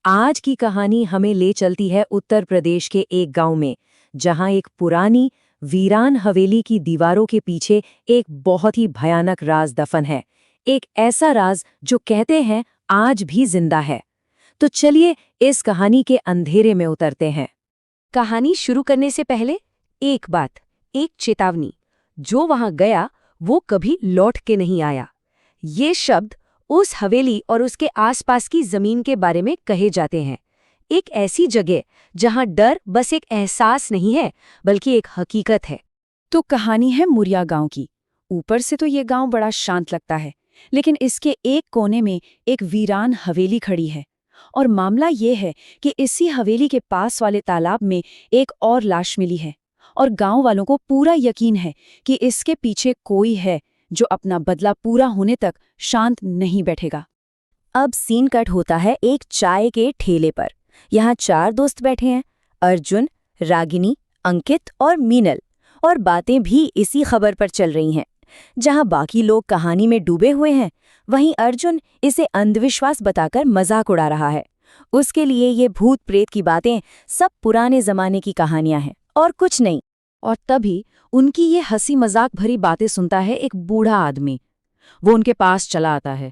आज की कहानी हमें ले चलती है उत्तर प्रदेश के एक गांव में, जहां एक पुरानी वीरान हवेली की दीवारों के पीछे एक बहुत ही भयानक राज दफन है। एक ऐसा राज जो कहते हैं आज भी जिंदा है। तो चलिए इस कहानी के अंधेरे में उतरते हैं। कहानी शुरू करने से पहले एक बात, एक चेतावनी। जो वहां गया वो कभी लौट के नहीं आया। ये शब्द उस हवेली और उसके आसपास की जमीन के बारे में कहे जाते हैं। एक ऐसी जगह जहां डर बस एक एहसास नहीं है बल्कि एक हकीकत है। तो कहानी है मुरिया गांव की। ऊपर से तो ये गांव बड़ा शांत लगता है, लेकिन इसके एक कोने में एक वीरान हवेली खड़ी है। और मामला ये है कि इसी हवेली के पास वाले तालाब में एक और लाश मिली है। और गांव वालों को पूरा यकीन है कि इसके पीछे कोई है जो अपना बदला पूरा होने तक शांत नहीं बैठेगा। अब सीन कट होता है एक चाय के ठेले पर। यहाँ 4 दोस्त बैठे हैं, अर्जुन, रागिनी, अंकित और मीनल। और बातें भी इसी खबर पर चल रही हैं। जहाँ बाकी लोग कहानी में डूबे हुए हैं, वहीं अर्जुन इसे अंधविश्वास बताकर मजाक उड़ा रहा है। उसके लिए ये भूत प्रेत की बातें सब पुराने जमाने की कहानियां हैं और कुछ नहीं। और तभी उनकी ये हंसी मजाक भरी बातें सुनता है एक बूढ़ा आदमी। वो उनके पास चला आता है।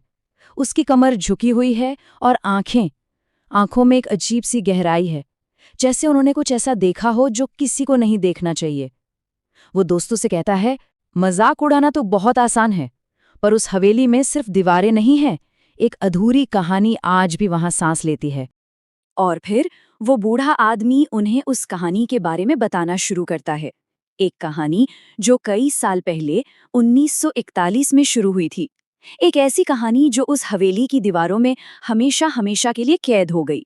उसकी कमर झुकी हुई है और आंखों में एक अजीब सी गहराई है, जैसे उन्होंने कुछ ऐसा देखा हो जो किसी को नहीं देखना चाहिए। वो दोस्तों से कहता है, मजाक उड़ाना तो बहुत आसान है, पर उस हवेली में सिर्फ दीवारें नहीं हैं, एक अधूरी कहानी आज भी वहां सांस लेती है। और फिर वो बूढ़ा आदमी उन्हें उस कहानी के बारे में बताना शुरू करता है। एक कहानी जो कई साल पहले 1941 में शुरू हुई थी। एक ऐसी कहानी जो उस हवेली की दीवारों में हमेशा हमेशा के लिए कैद हो गई।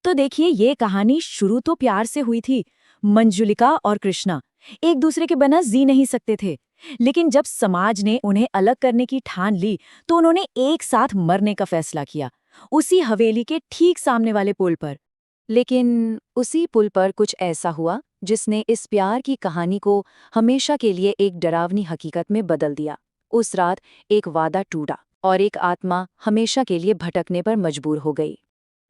तो देखिए, ये कहानी शुरू तो प्यार से हुई थी। मंजुलिका और कृष्णा एक दूसरे के बिना जी नहीं सकते थे, लेकिन जब समाज ने उन्हें अलग करने की ठान ली तो उन्होंने एक साथ मरने का फैसला किया, उसी हवेली के ठीक सामने वाले पुल पर। लेकिन उसी पुल पर कुछ ऐसा हुआ जिसने इस प्यार की कहानी को हमेशा के लिए एक डरावनी हकीकत में बदल दिया। उस रात एक वादा टूटा और एक आत्मा हमेशा के लिए भटकने पर मजबूर हो गई।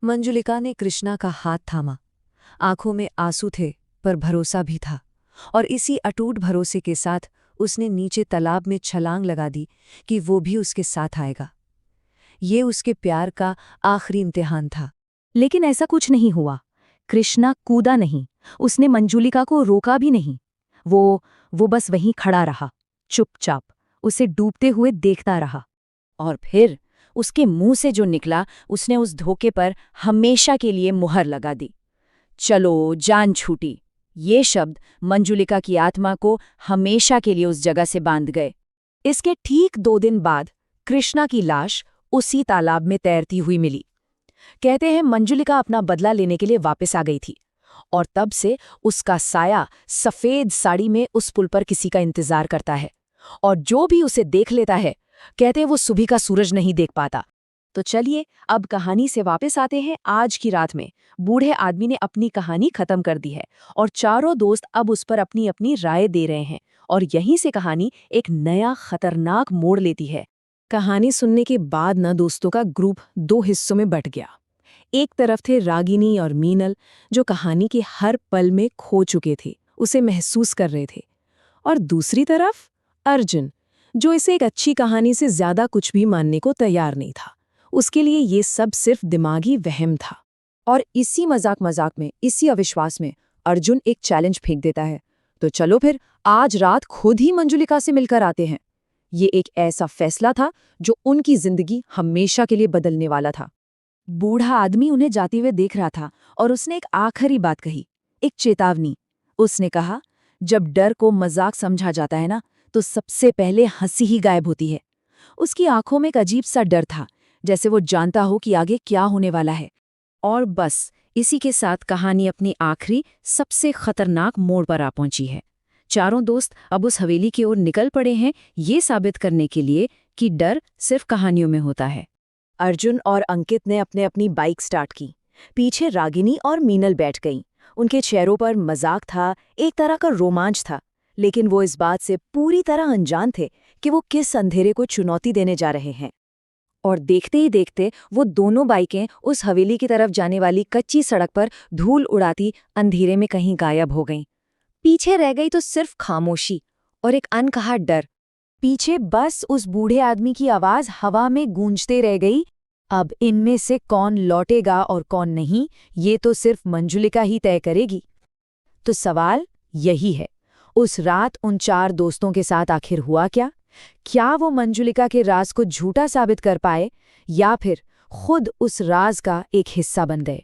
मंजुलिका ने कृष्णा का हाथ थामा। आंखों में आंसू थे, पर भरोसा भी था। और इसी अटूट भरोसे के साथ उसने नीचे तालाब में छलांग लगा दी कि वो भी उसके साथ आएगा। ये उसके प्यार का आखिरी इम्तिहान था। लेकिन ऐसा कुछ नहीं हुआ। कृष्णा कूदा नहीं, उसने मंजुलिका को रोका भी नहीं। वो बस वहीं खड़ा रहा, चुपचाप उसे डूबते हुए देखता रहा। और फिर उसके मुंह से जो निकला, उसने उस धोखे पर हमेशा के लिए मुहर लगा दी। चलो, जान छूटी। ये शब्द मंजुलिका की आत्मा को हमेशा के लिए उस जगह से बांध गए। इसके ठीक 2 दिन बाद कृष्णा की लाश उसी तालाब में तैरती हुई मिली। कहते हैं मंजुलिका अपना बदला लेने के लिए वापस आ गई थी, और तब से उसका साया सफेद साड़ी में उस पुल पर किसी का इंतजार करता है। और जो भी उसे देख लेता है, कहते हैं वो सुबह का सूरज नहीं देख पाता। तो चलिए अब कहानी से वापस आते हैं आज की रात में। बूढ़े आदमी ने अपनी कहानी खत्म कर दी है और चारों दोस्त अब उस पर अपनी अपनी राय दे रहे हैं। और यहीं से कहानी एक नया खतरनाक मोड़ लेती है। कहानी सुनने के बाद न दोस्तों का ग्रुप 2 हिस्सों में बंट गया। एक तरफ थे रागिनी और मीनल, जो कहानी के हर पल में खो चुके थे, उसे महसूस कर रहे थे। और दूसरी तरफ अर्जुन, जो इसे एक अच्छी कहानी से ज्यादा कुछ भी मानने को तैयार नहीं था। उसके लिए ये सब सिर्फ दिमागी वहम था। और इसी मजाक में, इसी अविश्वास में अर्जुन एक चैलेंज फेंक देता है, तो चलो फिर आज रात खुद ही मंजुलिका से मिलकर आते हैं। ये एक ऐसा फैसला था जो उनकी जिंदगी हमेशा के लिए बदलने वाला था। बूढ़ा आदमी उन्हें जाते हुए देख रहा था और उसने एक आखिरी बात कही, एक चेतावनी। उसने कहा, जब डर को मजाक समझा जाता है ना, तो सबसे पहले हंसी ही गायब होती है। उसकी आंखों में एक अजीब सा डर था, जैसे वो जानता हो कि आगे क्या होने वाला है। और बस इसी के साथ कहानी अपनी आखिरी सबसे खतरनाक मोड़ पर आ पहुंची है। चारों दोस्त अब उस हवेली की ओर निकल पड़े हैं, ये साबित करने के लिए कि डर सिर्फ कहानियों में होता है। अर्जुन और अंकित ने अपने अपनी बाइक स्टार्ट की। पीछे रागिनी और मीनल बैठ गईं। उनके चेहरों पर मजाक था, एक तरह का रोमांच था, लेकिन वो इस बात से पूरी तरह अनजान थे कि वो किस अंधेरे को चुनौती देने जा रहे हैं। और देखते ही देखते वो दोनों बाइकें उस हवेली की तरफ जाने वाली कच्ची सड़क पर धूल उड़ाती अंधेरे में कहीं गायब हो गईं। पीछे रह गई तो सिर्फ खामोशी और एक अनकहा डर। पीछे बस उस बूढ़े आदमी की आवाज हवा में गूंजते रह गई, अब इनमें से कौन लौटेगा और कौन नहीं, ये तो सिर्फ मंजुलिका ही तय करेगी। तो सवाल यही है, उस रात उन 4 दोस्तों के साथ आखिर हुआ क्या? क्या वो मंजुलिका के राज को झूठा साबित कर पाए या फिर खुद उस राज का एक हिस्सा बन गए?